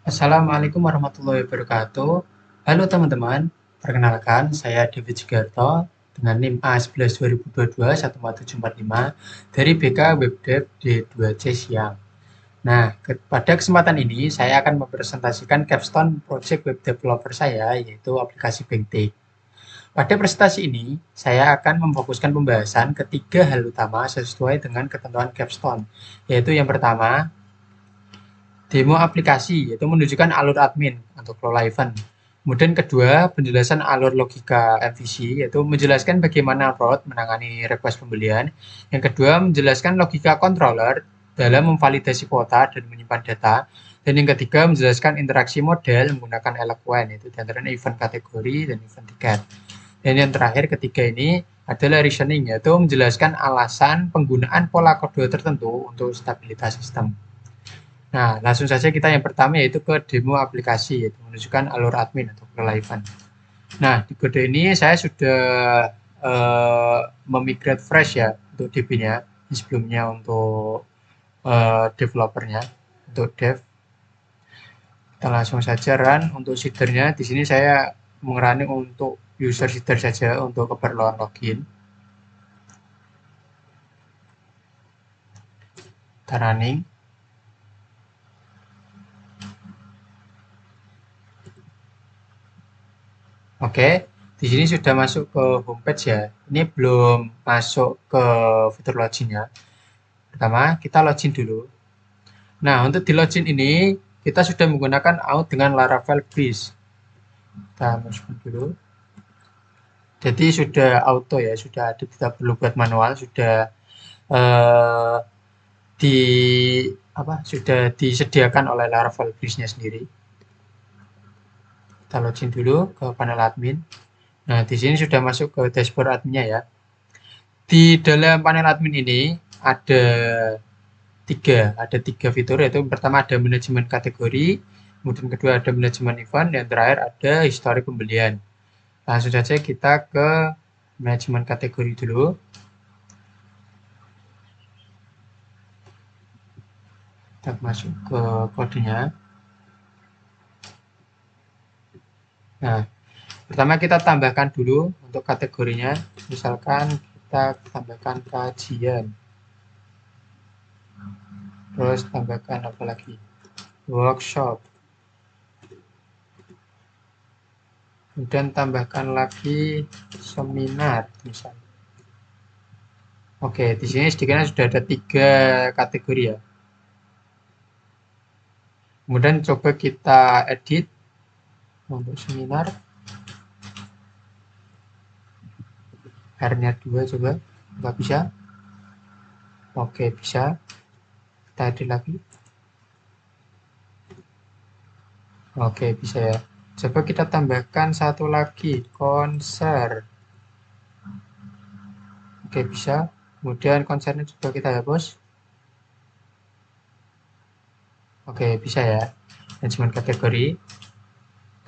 Assalamualaikum warahmatullahi wabarakatuh. Halo teman-teman, perkenalkan saya David Sugarto dengan NIM A11 2022 14745 dari BK Webdev D2C Siang. Nah, pada kesempatan ini saya akan mempresentasikan capstone project web developer saya yaitu aplikasi Bangtik. Pada presentasi ini, saya akan memfokuskan pembahasan ketiga hal utama sesuai dengan ketentuan capstone, yaitu yang pertama, demo aplikasi, yaitu menunjukkan alur admin untuk kelola event. Kemudian kedua, penjelasan alur logika MVC, yaitu menjelaskan bagaimana root menangani request pembelian. Yang kedua, menjelaskan logika controller dalam memvalidasi kuota dan menyimpan data. Dan yang ketiga, menjelaskan interaksi model menggunakan Eloquent, yaitu diantaranya event kategori dan event tiket. Dan yang terakhir ketiga ini adalah reasoning, yaitu menjelaskan alasan penggunaan pola kode tertentu untuk stabilitas sistem. Nah, langsung saja kita yang pertama yaitu ke demo aplikasi, yaitu menunjukkan alur admin atau event. Nah, di kode ini saya sudah memigrate fresh ya untuk DB-nya, sebelumnya untuk developernya, untuk dev. Kita langsung saja run untuk seedernya. Di sini saya mengerani untuk user seeder saja untuk keperluan login. Kita running. Oke, di sini sudah masuk ke homepage ya. Ini belum masuk ke fitur login-nya. Pertama, kita login dulu. Nah, untuk di login ini, kita sudah menggunakan out dengan Laravel Breeze. Kita masukkan dulu. Jadi sudah auto ya, sudah ada, tidak perlu buat manual, sudah eh, di sudah disediakan oleh Laravel Breeze-nya sendiri. Kita login dulu ke panel admin. Nah, di sini sudah masuk ke dashboard adminnya ya. Di dalam panel admin ini ada tiga fitur, yaitu pertama ada manajemen kategori, kemudian kedua ada manajemen event, dan terakhir ada histori pembelian. Langsung saja kita ke manajemen kategori dulu. Kita masuk ke kodenya. Nah, pertama kita tambahkan dulu untuk kategorinya, misalkan kita tambahkan kajian, terus tambahkan apa lagi, workshop, kemudian tambahkan lagi seminar misalnya. Oke, di sini sedikitnya sudah ada 3 kategori ya. Kemudian coba kita edit untuk seminar. R-nya 2 coba, nggak bisa. Oke, bisa. Kita edit lagi. Oke, bisa ya. Coba kita tambahkan satu lagi, konser. Oke, bisa. Kemudian konsernya coba kita hapus. Oke, bisa ya. Manajemen kategori.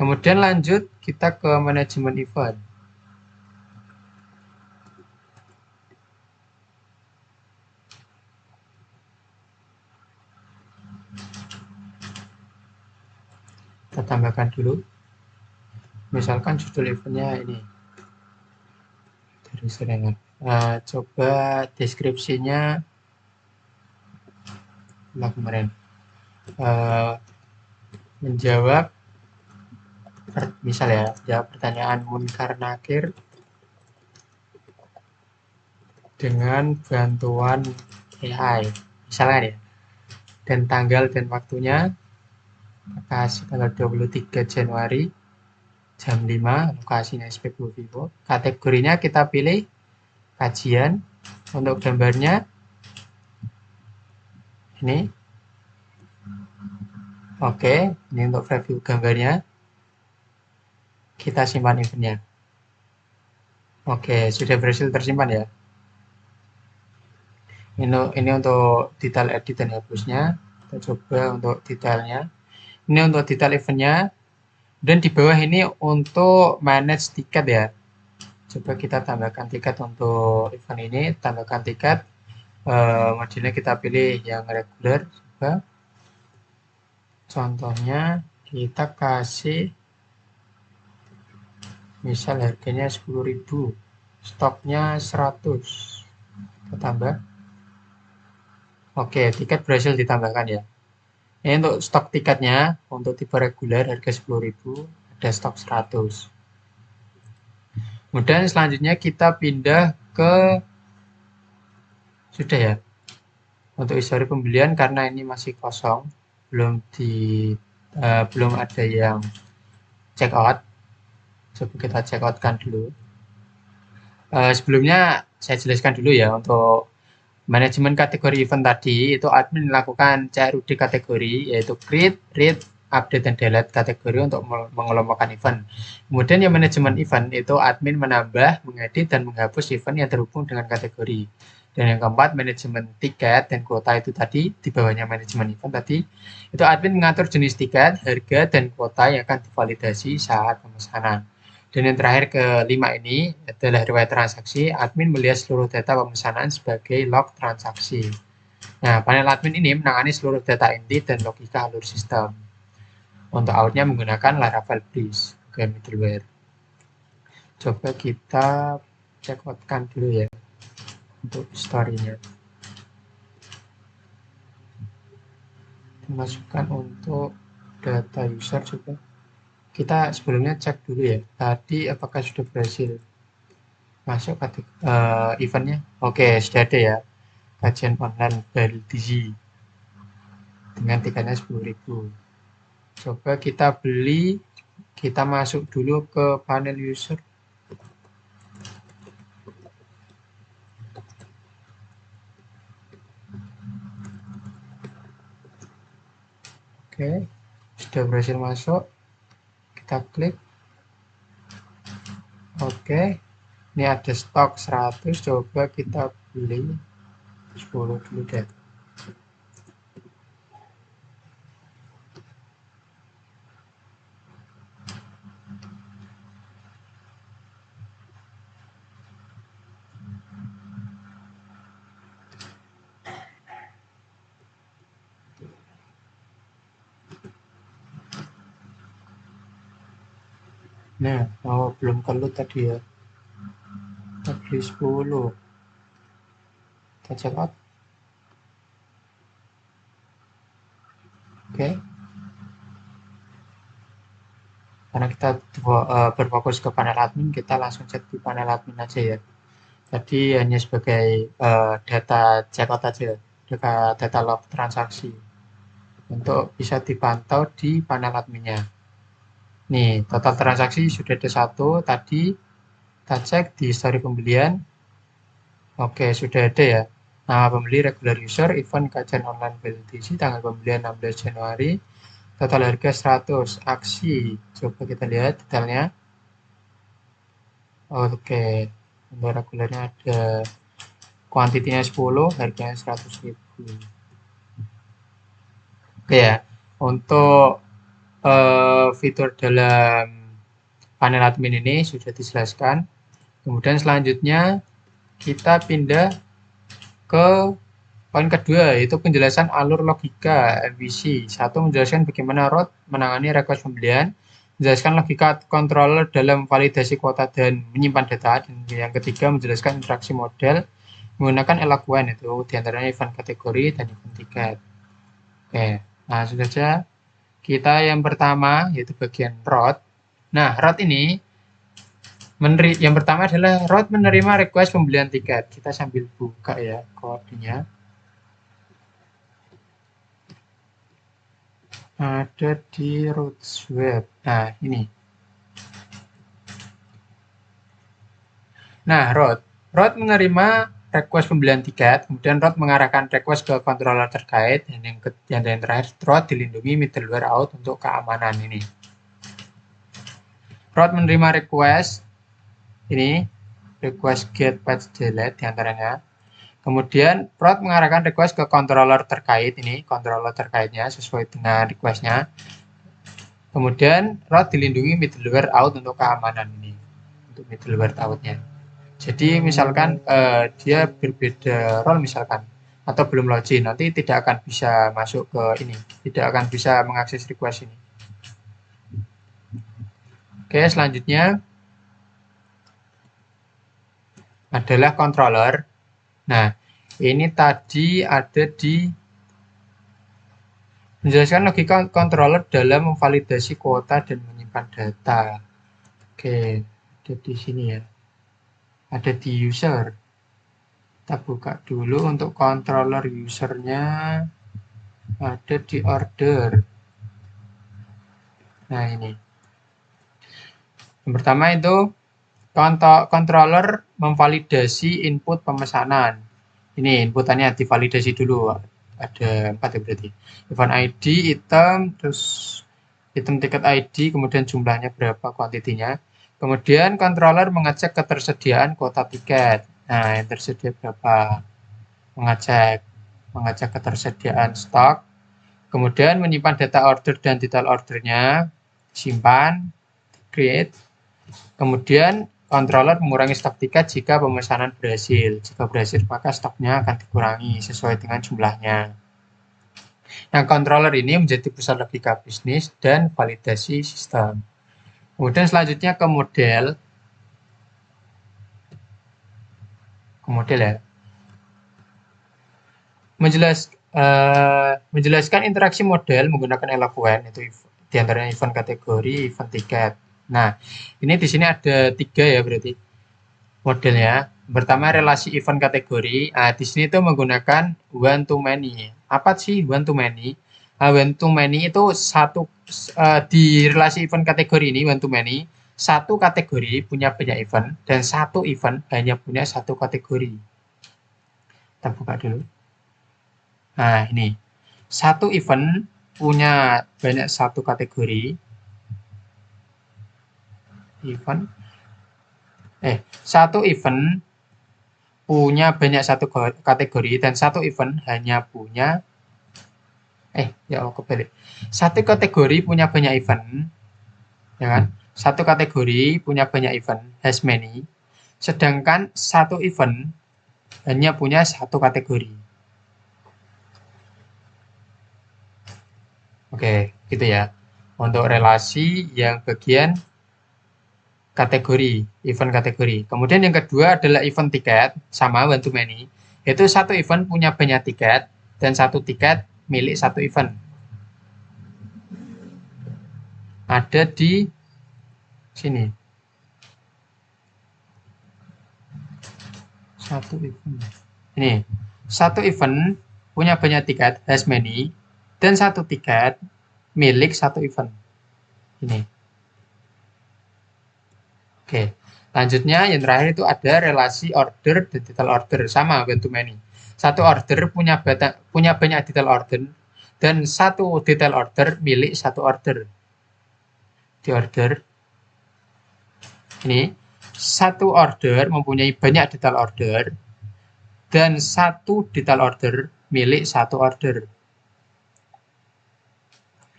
Kemudian lanjut kita ke manajemen event. Kita tambahkan dulu. Misalkan judul eventnya ini. Dari serangan. Coba deskripsinya kemarin. Menjawab misal ya, jawab pertanyaan Munkar Nakir dengan bantuan AI misalnya ya, dan tanggal dan waktunya kasih tanggal 23 Januari jam 5, lokasinya SPBU Vivo, kategorinya kita pilih kajian, untuk gambarnya ini. Oke, ini untuk preview gambarnya, kita simpan eventnya. Oke, sudah berhasil tersimpan ya. Ini untuk detail edit dan hapusnya. Kita coba untuk detailnya. Ini untuk detail eventnya. Dan di bawah ini untuk manage tiket ya. Coba kita tambahkan tiket untuk event ini. Tambahkan tiket. Modelnya kita pilih yang reguler. Coba. Contohnya kita kasih misal harganya 10.000, stoknya 100, kita tambah. Oke, tiket berhasil ditambahkan ya. Ini untuk stok tiketnya, untuk tipe reguler harga 10.000, ada stok 100. Kemudian selanjutnya kita pindah ke, sudah ya, untuk histori pembelian karena ini masih kosong, belum ada yang check out. Coba kita check out kan dulu. Sebelumnya saya jelaskan dulu ya, untuk manajemen kategori event tadi itu admin melakukan CRUD kategori, yaitu create, read, update, dan delete kategori untuk mengelompokkan event. Kemudian yang manajemen event itu admin menambah, mengedit, dan menghapus event yang terhubung dengan kategori. Dan yang keempat, manajemen tiket dan kuota itu tadi, di bawahnya manajemen event tadi, itu admin mengatur jenis tiket, harga, dan kuota yang akan divalidasi saat pemesanan. Dan yang terakhir kelima ini adalah riwayat transaksi. Admin melihat seluruh data pemesanan sebagai log transaksi. Nah, panel admin ini menangani seluruh data inti dan logika alur sistem. Untuk outnya menggunakan Laravel Breeze sebagai middleware. Coba kita check out-kan dulu ya untuk story-nya. Masukkan untuk data user coba. Kita sebelumnya cek dulu ya. Tadi apakah sudah berhasil masuk eventnya? Oke, sudah ada ya. Kajian online Baldizi dengan tiketnya 10.000. Coba kita beli, kita masuk dulu ke panel user. Oke, sudah berhasil masuk. Kita klik. Oke, ini ada stok 100. Coba kita beli 10 dulu deh. Nah, belum kelut tadi ya. Kita beli 10. Kita check out. Oke. Karena kita berfokus ke panel admin, kita langsung cek di panel admin aja ya. Tadi hanya sebagai data checkout aja, data log transaksi. Untuk bisa dipantau di panel adminnya. Nih, total transaksi sudah ada 1. Tadi kita cek di histori pembelian. Oke, sudah ada ya. Nama pembeli regular user, event kajian online BLTC, tanggal pembelian 16 Januari. Total harga 100, aksi. Coba kita lihat detailnya. Oke, untuk regulernya ada kuantitinya 10, harganya 100.000. Oke ya, untuk fitur dalam panel admin ini sudah dijelaskan. Kemudian selanjutnya kita pindah ke poin kedua, yaitu penjelasan alur logika MVC. 1. Menjelaskan bagaimana root menangani request pembelian. Menjelaskan logika controller dalam validasi kuota dan menyimpan data. Dan yang ketiga, menjelaskan interaksi model menggunakan Eloquent, itu diantaranya event kategori dan event tiket. Oke, nah sudah saja. Kita yang pertama, yaitu bagian root. Nah, root ini, yang pertama adalah root menerima request pembelian tiket. Kita sambil buka ya kodenya. Ada di Roots Web. Nah, ini. Nah, root menerima request pembelian tiket, kemudian root mengarahkan request ke controller terkait, dan yang terakhir, root dilindungi middleware out untuk keamanan ini. Root menerima request, ini, request get patch delete diantaranya. Kemudian root mengarahkan request ke controller terkait, ini, controller terkaitnya sesuai dengan requestnya. Kemudian root dilindungi middleware out untuk keamanan ini, untuk middleware outnya. Jadi misalkan dia berbeda role misalkan, atau belum login, nanti tidak akan bisa masuk ke ini, tidak akan bisa mengakses request ini. Oke, selanjutnya adalah controller. Nah, ini tadi ada di menjelaskan logika controller dalam memvalidasi kuota dan menyimpan data. Oke, ada di sini ya. Ada di user. Kita buka dulu untuk controller usernya. Ada di order. Nah, ini. Yang pertama itu controller memvalidasi input pemesanan. Ini inputannya divalidasi dulu. Ada 4 ya berarti. Event ID, item, terus item ticket ID, kemudian jumlahnya berapa, kuantitinya. Kemudian controller mengecek ketersediaan kuota tiket. Nah, yang tersedia berapa? Mengecek ketersediaan stok. Kemudian menyimpan data order dan detail ordernya. Simpan, create. Kemudian controller mengurangi stok tiket jika pemesanan berhasil. Jika berhasil, maka stoknya akan dikurangi sesuai dengan jumlahnya. Nah, controller ini menjadi pusat logika bisnis dan validasi sistem. Kemudian selanjutnya ke model. Ya. Menjelaskan interaksi model menggunakan Eloquent, itu diantaranya event kategori, event tiket. Nah, ini di sini ada 3 ya berarti modelnya. Pertama relasi event kategori. Nah, di sini itu menggunakan one to many. Apa sih one to many? One to many itu di relasi event kategori ini one to many, satu kategori punya banyak event dan satu event hanya punya satu kategori. Kita buka dulu. Nah, ini satu event punya banyak satu kategori. Satu event punya banyak satu kategori dan satu event hanya punya kebalik. Satu kategori punya banyak event, ya kan? Satu kategori punya banyak event, has many. Sedangkan satu event hanya punya satu kategori. Oke, gitu ya. Untuk relasi yang bagian kategori, event kategori. Kemudian yang kedua adalah event tiket, sama one to many. Itu satu event punya banyak tiket dan satu tiket milik satu event. Ada di sini. Satu event. Ini, satu event punya banyak tiket, has many, dan satu tiket milik satu event. Ini. Oke. Selanjutnya yang terakhir itu ada relasi order dan detail order, sama one to many. Satu order punya banyak detail order dan satu detail order milik satu order. Di order ini satu order mempunyai banyak detail order dan satu detail order milik satu order.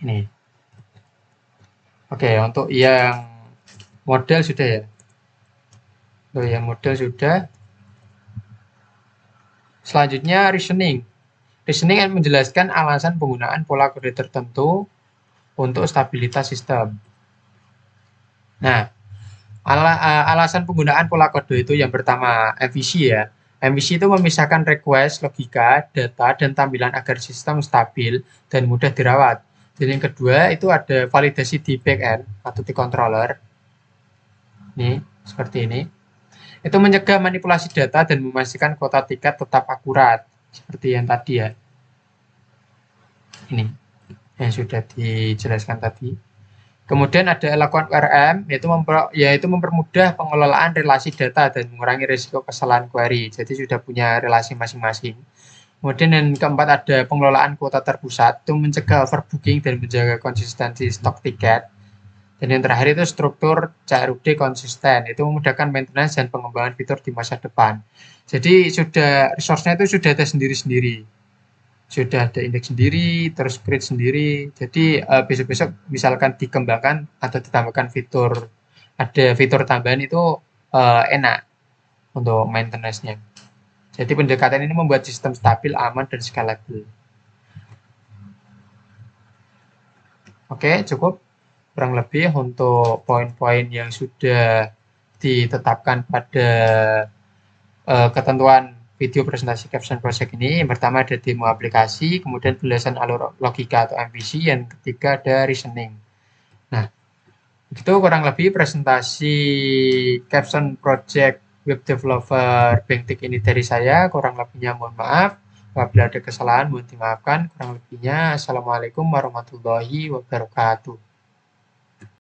Ini. Oke, untuk yang model sudah ya. Untuk yang model sudah. Selanjutnya reasoning. Reasoning akan menjelaskan alasan penggunaan pola kode tertentu untuk stabilitas sistem. Nah, alasan penggunaan pola kode itu yang pertama MVC ya. MVC itu memisahkan request, logika, data, dan tampilan agar sistem stabil dan mudah dirawat. Dan yang kedua itu ada validasi di backend atau di controller. Ini, seperti ini. Itu mencegah manipulasi data dan memastikan kuota tiket tetap akurat. Seperti yang tadi ya. Ini, yang sudah dijelaskan tadi. Kemudian ada Eloquent ORM, yaitu mempermudah pengelolaan relasi data dan mengurangi risiko kesalahan query. Jadi sudah punya relasi masing-masing. Kemudian yang keempat ada pengelolaan kuota terpusat, itu mencegah overbooking dan menjaga konsistensi stok tiket. Dan yang terakhir itu struktur CRUD konsisten, itu memudahkan maintenance dan pengembangan fitur di masa depan. Jadi resource-nya itu sudah ada sendiri-sendiri. Sudah ada indeks sendiri, terus create sendiri. Jadi besok-besok misalkan dikembangkan atau ditambahkan fitur, ada fitur tambahan itu enak untuk maintenance-nya. Jadi pendekatan ini membuat sistem stabil, aman, dan scalable. Oke, cukup. kurang lebih untuk poin-poin yang sudah ditetapkan pada ketentuan video presentasi capstone project ini. Yang pertama ada demo aplikasi, kemudian penjelasan alur logika atau MVC, yang ketiga ada reasoning. Nah, itu kurang lebih presentasi capstone project web developer Bengtik ini dari saya. Kurang lebihnya mohon maaf. Apabila ada kesalahan mohon dimaafkan. Kurang lebihnya, Assalamualaikum warahmatullahi wabarakatuh.